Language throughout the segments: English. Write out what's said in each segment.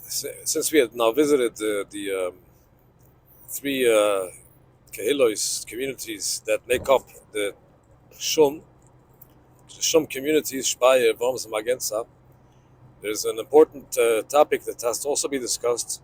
since we had now visited the three Kehilos communities that make up the ShUM, communities, Speyer, Worms, and Magenza, there's an important topic that has to also be discussed,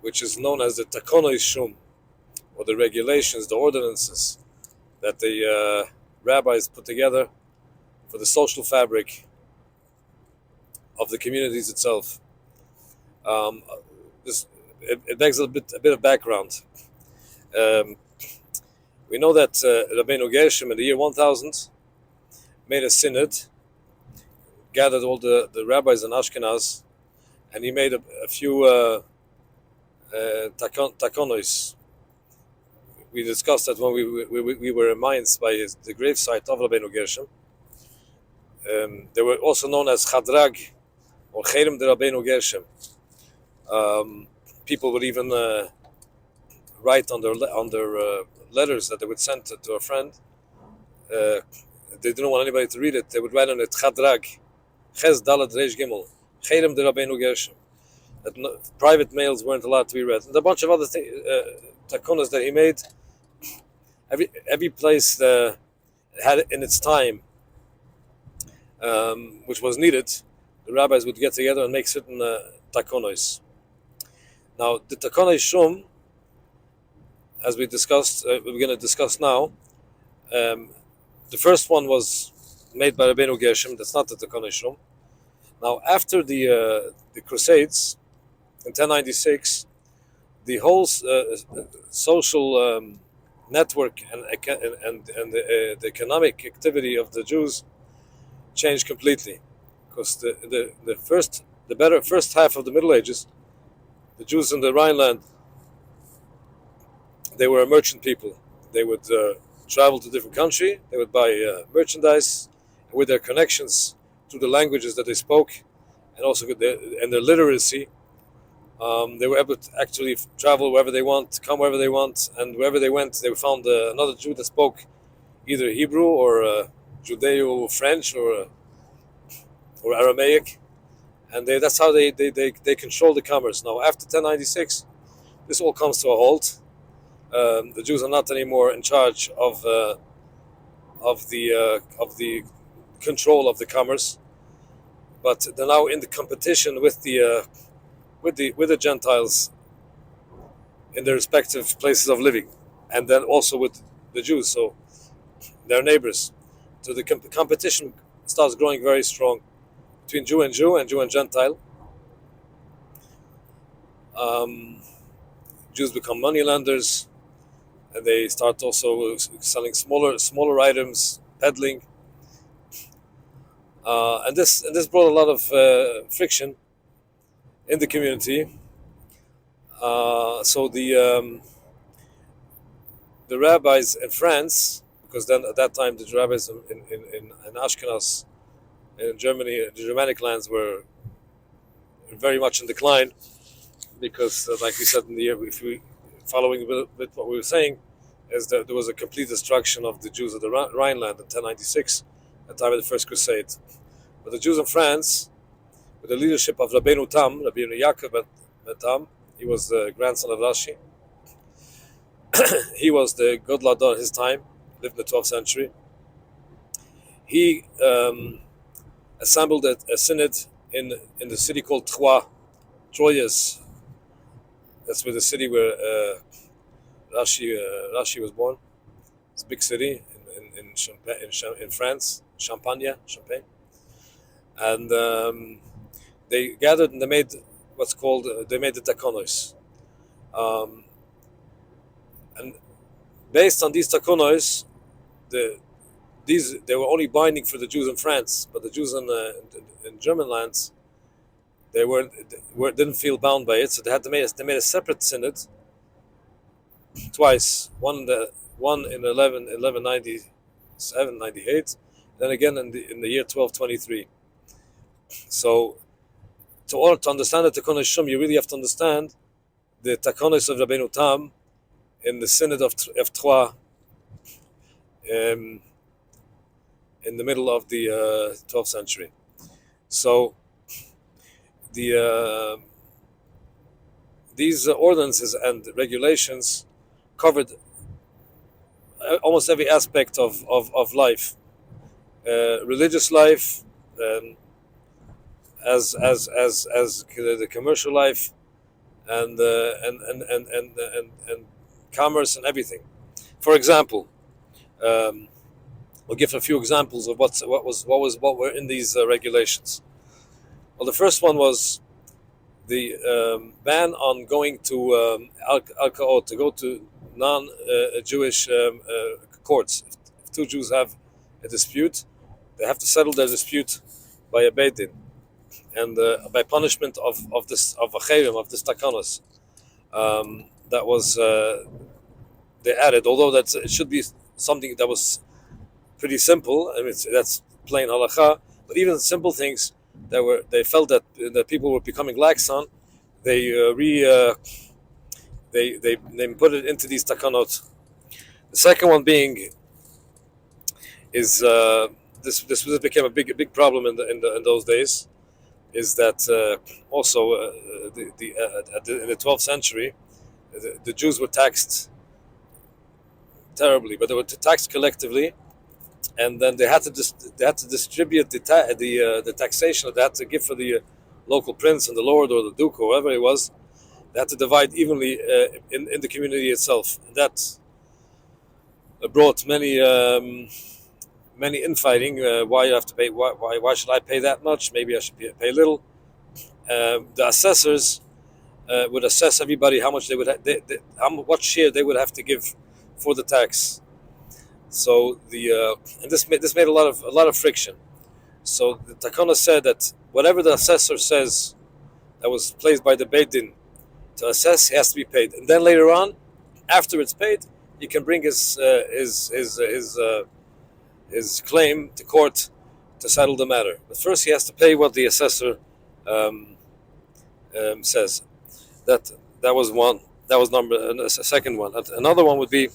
which is known as the Takanot ShUM, or the regulations, the ordinances that the rabbis put together for the social fabric of the communities itself. It begs a bit of background. We know that Rabbeinu Gershom in the year 1000 made a synod, gathered all the rabbis in Ashkenaz, and he made a few takonos. We discussed that when we were in Mainz by the gravesite of Rabbeinu Gershom. They were also known as Chadrag or Cherem de Rabbeinu Gershom. People would even write on their letters that they would send to a friend. They didn't want anybody to read it. They would write on it Chadrag, Ches Dalet Reish Gimel, Cherem de Rabbeinu Gershom. That private mails weren't allowed to be read, and a bunch of other takonas that he made. Every place had in its time, which was needed, the rabbis would get together and make certain takonos. Now, the Takanot ShUM, as we discussed, we're going to discuss now. The first one was made by Rabbeinu Gershom. That's not the Takanot ShUM. Now, after the Crusades in 1096, the whole social network and the economic activity of the Jews changed completely, because the first half of the Middle Ages, the Jews in the Rhineland, they were a merchant people. They would travel to a different country. They would buy merchandise, and with their connections to the languages that they spoke, and also their literacy, they were able to actually travel wherever they want, come wherever they want, and wherever they went, they found another Jew that spoke either Hebrew or Judeo-French or Aramaic, and that's how they control the commerce. Now, after 1096, this all comes to a halt. The Jews are not anymore in charge of the control of the commerce, but they're now in the competition with the Gentiles in their respective places of living, and then also with the Jews, so their neighbors. So the competition starts growing very strong between Jew and Jew and Jew and Gentile. Jews become moneylenders, and they start also selling smaller items, peddling, and this brought a lot of friction in the community. So the rabbis in France, because then at that time the rabbis in Ashkenaz in Germany, the Germanic lands, were very much in decline, because like we said in the year, if we following with what we were saying, is that there was a complete destruction of the Jews of the Rhineland in 1096, at the time of the First Crusade. But the Jews in France, with the leadership of Rabbeinu Yaakov ben Tam, he was the grandson of Rashi. He was the Godel Ador at his time, lived in the 12th century. He assembled a synod in the city called Troyes. That's where the city where Rashi was born. It's a big city in France, Champagne. And they gathered and they made the takonos. And based on these takonos, they were only binding for the Jews in France, but the Jews in German lands, didn't feel bound by it, so they made a separate synod twice. One in 1197, 98, then again in the year 1223. So, to understand the Takanot ShUM, you really have to understand the takonos of Rabbeinu Tam in the synod of Troyes, in the middle of the 12th century. So the these ordinances and regulations covered almost every aspect of life, religious life, as the commercial life, and commerce and everything. For example, we'll give a few examples of what were in these regulations. Well, the first one was the ban on going to alkaot, to go to non-Jewish courts. If two Jews have a dispute, they have to settle their dispute by a beit din, and by punishment of a chayrim, of this takanos. That was they added, although it should be something that was pretty simple. I mean, that's plain halacha. But even simple things they felt that people were becoming lax on, they put it into these takanot. The second one being is this became a big problem in those days. Is that also in the 12th century, the Jews were taxed terribly, but they were taxed collectively, and then they had to distribute the taxation that they had to give for the local prince and the lord or the duke or whoever it was. They had to divide evenly in the community itself. And that brought many infighting. Why you have to pay? Why should I pay that much? Maybe I should pay little. The assessors would assess everybody how much they would what share they would have to give for the tax. So and this made a lot of friction. So the Takanot said that whatever the assessor says that was placed by the beit din to assess, he has to be paid, and then later on, after it's paid, he can bring his claim to court to settle the matter. But first, he has to pay what the assessor says. That was one. That was a second one. Another one would be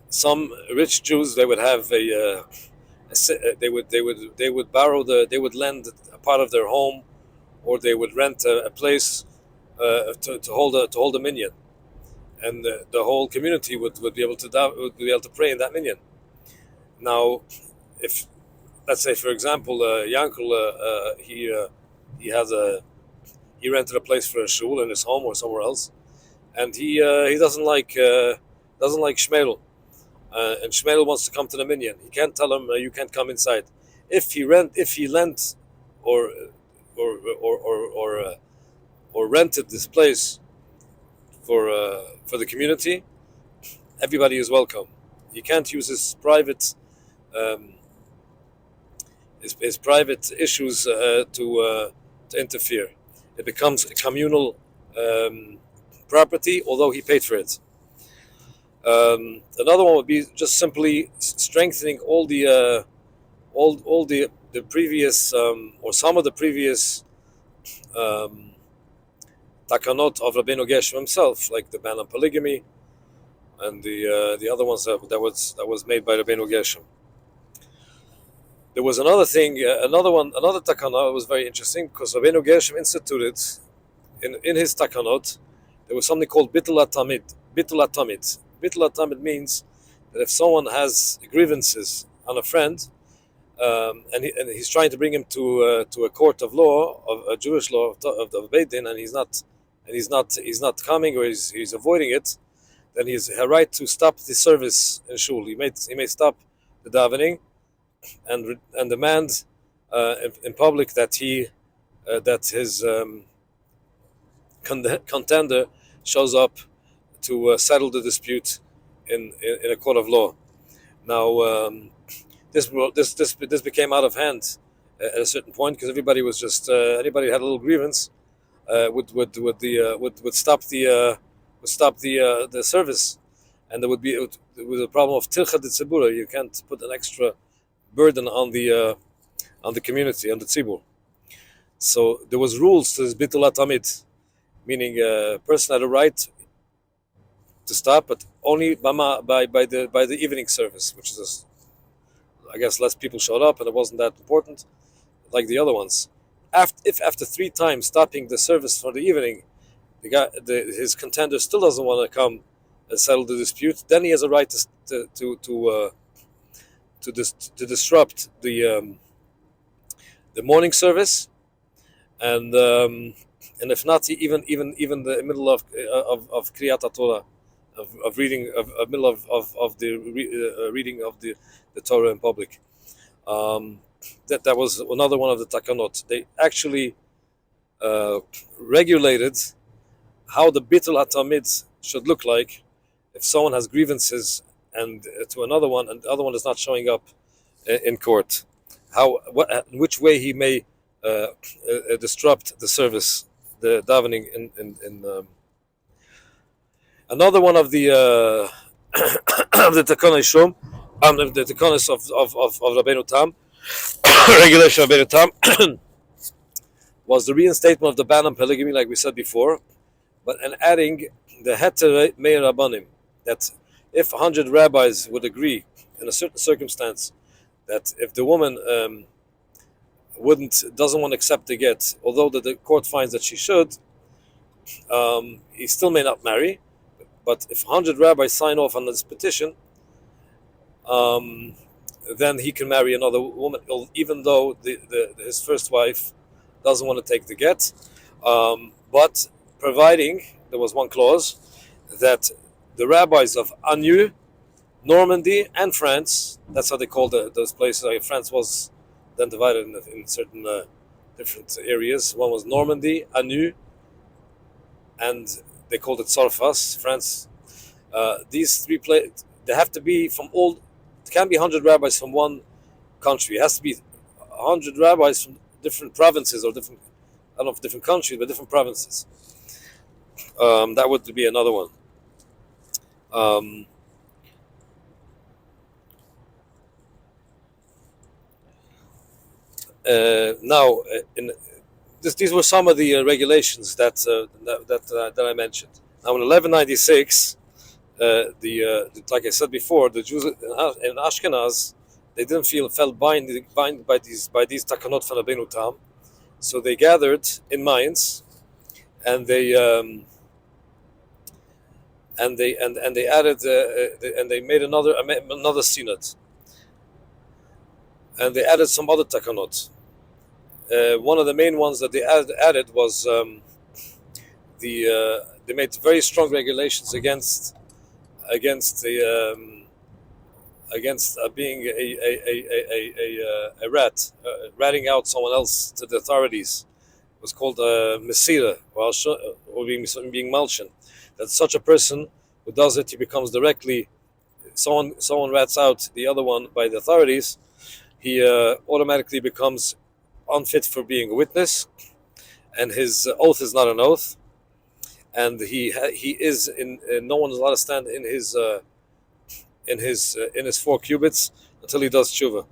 some rich Jews. They would have they would lend a part of their home, or they would rent a place to hold a minyan, and the whole community would be able to pray in that minyan. Now, if let's say, for example, Yankel, he rented a place for a shul in his home or somewhere else, and he doesn't like Shmuel, and Shmuel wants to come to the minyan. He can't tell him you can't come inside. If he lent or rented this place for the community, everybody is welcome. He can't use his private issues to interfere. It becomes a communal property, although he paid for it. Another one would be just simply strengthening all the previous or some of the previous takanot of Rabbeinu Gershom himself, like the ban on polygamy and the other ones that was made by Rabbeinu Gershom. There was another thing, another takanot was very interesting, because Rabbeinu Gershom instituted in his takanot, there was something called bitul atamid. Bitul atamid. Bitul atamid means that if someone has grievances on a friend, and he's trying to bring him to a court of law, of a Jewish law of the beit din, and he's not coming, or he's avoiding it, then he has a right to stop the service in shul. He may stop the davening and demand in public that his contender shows up to settle the dispute in a court of law. Now, this became out of hand at a certain point, because everybody was just anybody who had a little grievance would stop the service, and there was a problem of tircha de tzibura. You can't put an extra burden on the community, on the tzibur. So there was rules to this bitul atamid, meaning a person had a right to stop, but only by the evening service, which is I guess less people showed up, and it wasn't that important like the other ones. if after 3 times stopping the service for the evening, his contender still doesn't want to come and settle the dispute, then he has a right to disrupt the morning service, and if not, even the middle of Kriyat Torah, of reading of middle of the reading of the Torah in public. That was another one of the Takanot. They actually regulated how the Bittul HaTamid should look like if someone has grievances and to another one, and the other one is not showing up in court. Which way he may disrupt the service, the davening in another one of the of the Takanot ShUM, the Takanot of Rabbeinu Tam, regulation of Rabbeinu Tam, was the reinstatement of the ban on polygamy, like we said before, and adding the heter meir rabbanim, that if 100 rabbis would agree in a certain circumstance that if the woman doesn't want to accept the get, although the court finds that she should, he still may not marry. But if 100 rabbis sign off on this petition, then he can marry another woman, even though his first wife doesn't want to take the get. But providing, there was one clause, that the rabbis of Anu, Normandy, and France, that's how they called those places. Like France was then divided in certain different areas. One was Normandy, Anu, and they called it Sarfas, France. These 3 places, they have to be from all. It can't be 100 rabbis from one country. It has to be 100 rabbis from different provinces, or different, I don't know if different countries, but different provinces. That would be another one. Now, these were some of the regulations that I mentioned. Now, in 1196, like I said before, the Jews in Ashkenaz, they didn't felt bound by these takanot from Rabbeinu Tam, so they gathered in Mainz, and they added and they made another synod, and they added some other takanot. One of the main ones that they added was they made very strong regulations against being a rat, ratting out someone else to the authorities. It was called mesira, or being malshin. That such a person who does it, he becomes directly, someone rats out the other one by the authorities, he automatically becomes unfit for being a witness, and his oath is not an oath, and he is no one is allowed to stand in his 4 cubits until he does tshuva,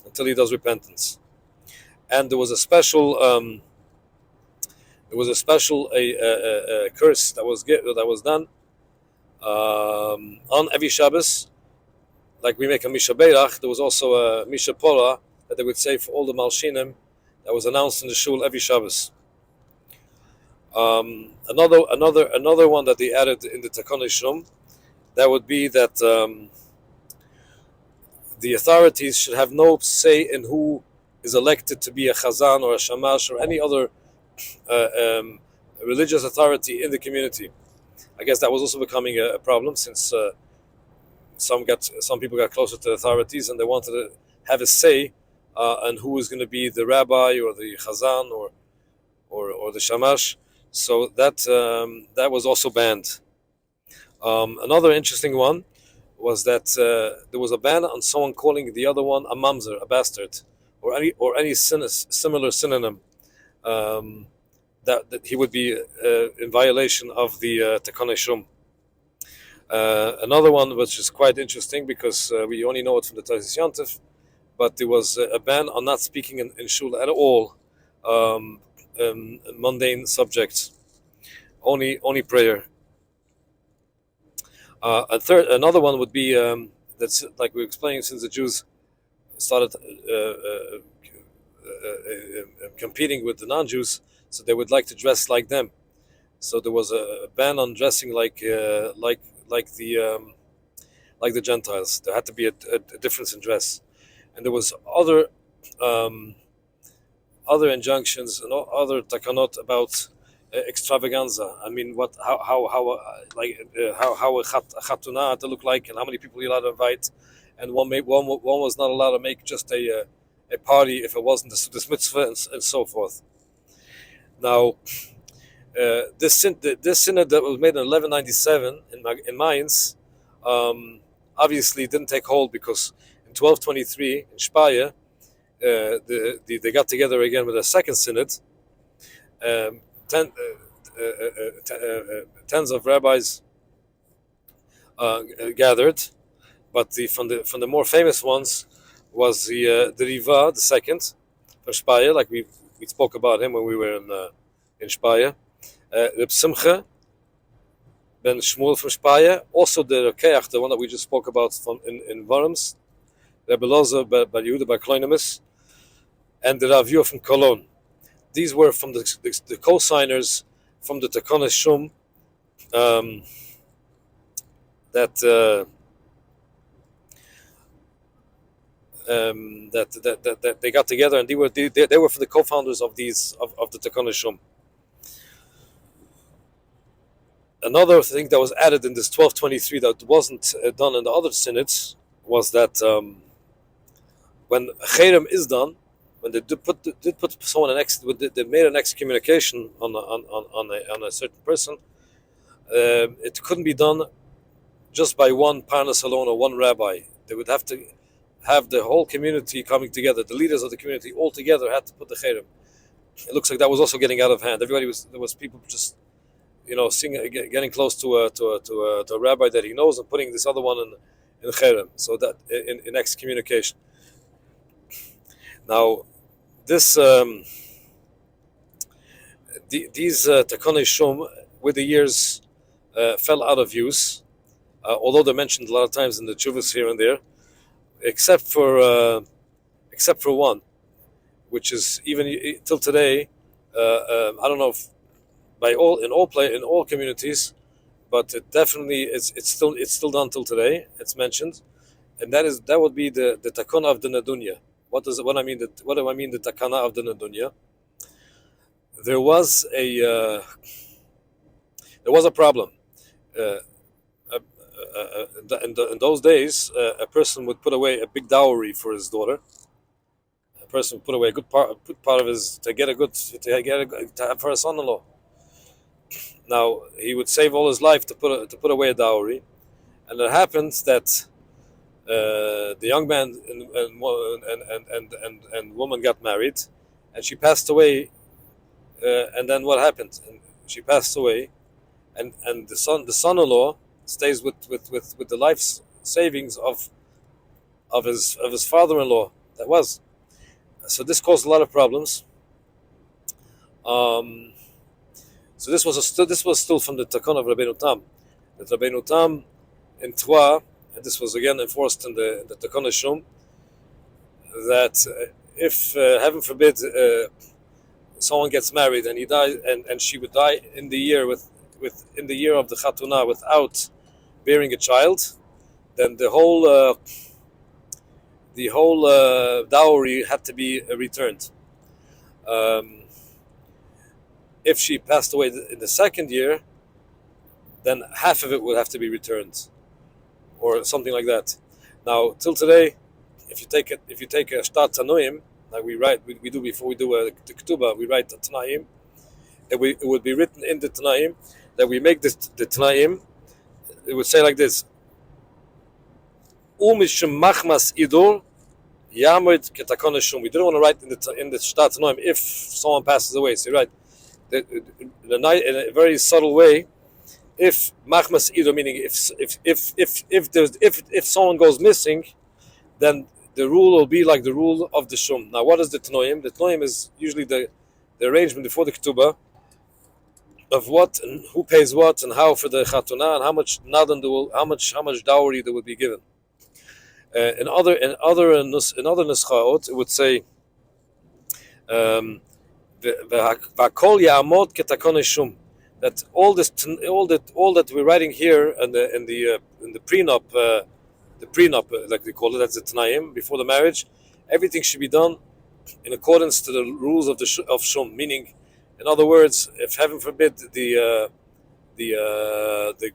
until he does repentance. And there was a special curse that was done on every Shabbos. Like we make a Misha Beirach, there was also a Misha Pora that they would say for all the Malshinim that was announced in the shul every Shabbos. Another one that they added in the Takanot ShUM, that would be that the authorities should have no say in who is elected to be a chazan or a shamash or any other religious authority in the community. I guess that was also becoming a problem, since some people got closer to the authorities and they wanted to have a say on who was going to be the rabbi or the chazan or the shamash. So that was also banned. Another interesting one was that there was a ban on someone calling the other one a mamzer, a bastard, or any similar synonym, that he would be in violation of the Takanot ShUM. Another one which is quite interesting, because we only know it from the Taisis Yantif, but there was a ban on not speaking in shul at all, mundane subjects, only prayer. Another one would be that's like we were explaining, since the Jews started competing with the non-Jews, so they would like to dress like them. So there was a ban on dressing like the Gentiles. There had to be a difference in dress, and there was other injunctions and other takanot about extravaganza. I mean, how a chatuna had to look like, and how many people you're allowed to invite, and one was not allowed to make just a party if it wasn't the Sudas mitzvah and so forth. Now, this synod that was made in 1197 in Mainz, obviously didn't take hold, because in 1223 in Speyer, they got together again with a second synod. Tens of rabbis gathered, but from the more famous ones was the Riva, the second, from Speyer, like we spoke about him when we were in Speyer. Reb Simcha ben Shmuel from Speyer, also the Rekeach, the one that we just spoke about in Worms, Rebbe Loza bar Yehuda bar Kloinimus, and the Rav Yur from Cologne. These were from the co-signers from the Takanot ShUM that they got together, and they were for the co-founders of the Takanot ShUM. Another thing that was added in this 1223 that wasn't done in the other synods was that when cherem is done, when they did put someone they made an excommunication on a certain person, it couldn't be done just by one parnas alone or one rabbi. They would have to have the whole community coming together. The leaders of the community all together had to put the cherem. It looks like that was also getting out of hand. There was people just getting close to a rabbi that he knows and putting this other one in cherem, so that in excommunication. Now, these Takanot ShUM with the years fell out of use, although they're mentioned a lot of times in the tshuvas here and there, except for one, which is even till today. I don't know if in all communities, but it definitely it's still done till today. It's mentioned, and that would be the takana of the nadunya. What do I mean the takana of the nadunya? There was a problem. In those days, a person would put away a big dowry for his daughter. A person would put away a good part of his to have for a son-in-law. Now he would save all his life to put away a dowry, and it happens that the young man and woman got married, and she passed away. And then what happened? And she passed away, and the son-in-law stays with the life savings of his father-in-law. That was. So this caused a lot of problems. So this was still from the Takon of Rabbeinu Tam. That Rabbeinu Tam in Troyes, and this was again enforced in the Takanot ShUM, that if heaven forbid someone gets married and he dies, and she would die in the year in the year of the Chatuna without bearing a child, then the whole dowry had to be returned. If she passed away in the second year, then half of it would have to be returned, or something like that. Now, till today, if you take a shtat tanuim, like we do before we do the ketubah, we write the tanaim. It would be written in the tanaim that we make the tanaim. It would say like this: Umishum machmas idul yamod ketakanot ShUM. We didn't want to write in the shtat tanaim if someone passes away. So you write in a very subtle way. If machmas idul, meaning if someone goes missing, then the rule will be like the rule of the ShUM. Now, what is the tanoim? The tanoim is usually the arrangement before the ketubah of what and who pays what and how for the chatuna, and how much nadan how much dowry there would be given. In other nuschaot, it would say Um, V'hakol ya'amod ketakonot ShUM. That all that we're writing here in the prenup, like they call it, that's the Tanaim before the marriage. Everything should be done in accordance to the rules of of ShUM. Meaning, in other words, if heaven forbid the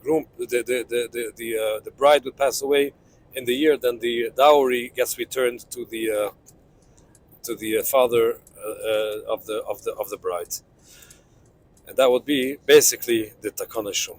groom the bride would pass away in the year, then the dowry gets returned to the father of the bride, and that would be basically the Takanot ShUM.